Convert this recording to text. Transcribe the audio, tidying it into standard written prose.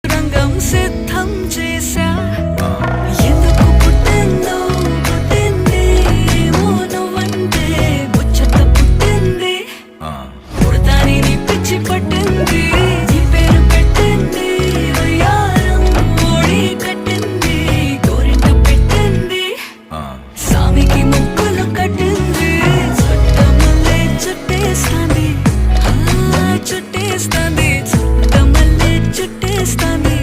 రంగం సిద్ధం చేశా ఎందుకు పుట్టిందో పుట్టింది ఏమో నువ్వంటే ముచ్చట పుట్టింది పుడతాని నీ పిచ్చి పట్టింది నీ పేరు పెట్టింది వయ్యారం ఓడి కట్టింది గోరింట పెట్టింది సామికి ముక్కులు కట్టింది చుట్టమల్లే చుట్టేస్తాంది చుట్టేస్తాంది చుట్టమల్లే చుట్టేస్తాంది